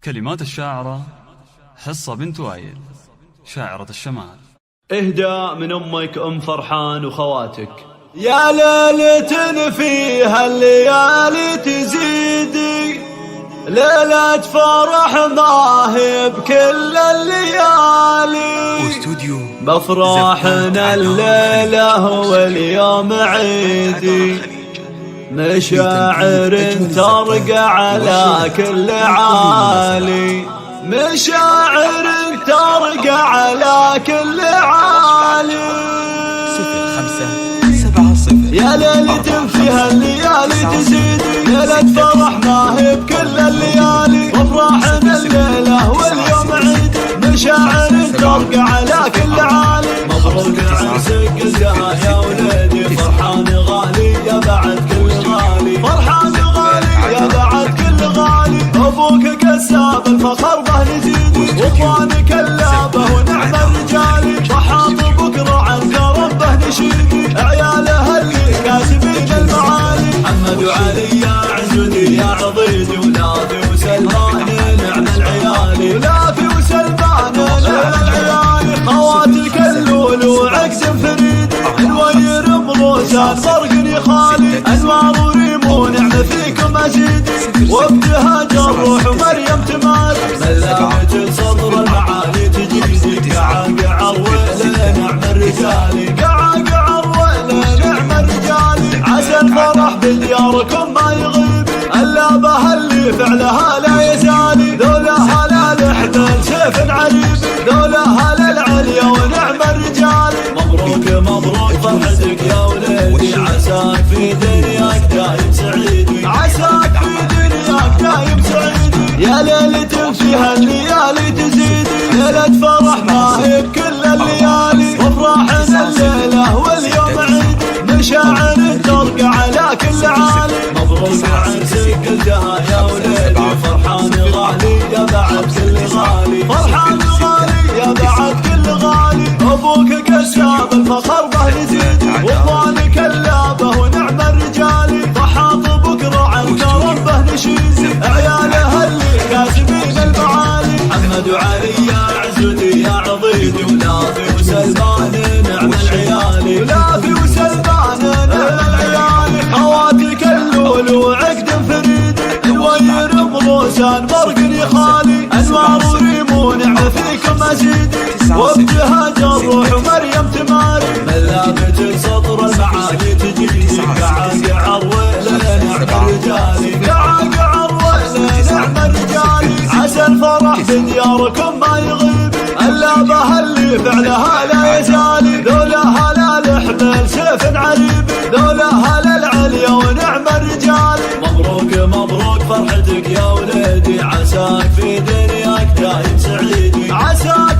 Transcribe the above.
كلمات الشاعرة حصة بنت وائل شاعرة الشمال. اهدى من أمك أم فرحان وخواتك، يا ليلة فيها الليالي تزيدي، ليلة فرح ضاهب كل الليالي، بفرحنا الليلة واليوم عيدي، مشاعر ترقى على كل عالي، مشاعر ترقى على كل عالي. يا ليلة فيها الليالي تزيدي، ليلة فرح ما هي بكل الليالي، وافراحنا الليلة واليوم عيد، مشاعر ترقى على كل عالي. مبروك عرسك الزها يا ولدي، فرحان غالي يا بعد كل غالي، فرحان غالي يا بعد كل غالي. ابوك كساب الفخر به نزيدي، واخوانك اللابه ونعم الرجالي، ضحى بكره عن كرم به نشيدي، عياله اللي كاتبين المعالي. محمد وعلي يا عزودي يا عضيدي، ولافي وسلمان نعم العيالي، ولافي وسلمان نعم العيالي. خواتك اللول وعقد فريدي، الوير مروسان فرق خالي، انوار وريم ونعم فيكم ازيدي، وابتها جروح ومريم تماري، ملامة صدر المعالي تجيدي، قعقع الويل نعم الرجالي، قعقع الويل نعم الرجالي. عسى الفرح بدياركم ما يغيب، اللابه اللي فعلها لا يزالي، ذولها لا لحبل سيف عريب، ذولها للعليا ونعم الرجال. مبروك مبروك فرحتك يا ولدي، عساك في دنياك دايم سعيدي، عساك في دنياك دايم سعيدي. يا ليلة فيها الليالي تزيدي، ليلة فرح ما هي بكل الليالي، وافراحنا الليلة واليوم عيد، مشاعر ترقى على كل عالي. مبروك عرسك الزها يا ولدي، فرحان غالي يا بعد كل غالي، فرحان غالي يا بعد كل غالي. ابوك كساب الفخر به نزيد، واخوانك اللابه ونعم الرجالي، ضحى بكره عن كرم به نشيد، عياله اللي كاتبين المعالي. محمد وعلي يا عزودي يا عضيدي، ولافي وسلمان نعم العيالي، ولافي وسلمان نعم العيالي. خواتك اللول وعقد فريدي، الوير مروسان برق خالي، انوار وريم ونعم فيكم ازيدي، وابتها جروح ومريم تماري، ملامة سطر المعالي تجيدي، قعقع الويل نعم الرجالي، قعقع الويل نعم الرجالي. عسى الفرح بدياركم ما يغيب، اللابه اللي فعلها لا يزالي، ذولها لا لحبل سيف عريب، ذولها للعليا ونعم الرجال. مبروك مبروك فرحتك يا ولدي، عساك في دنياك دايم سعيدي، عساك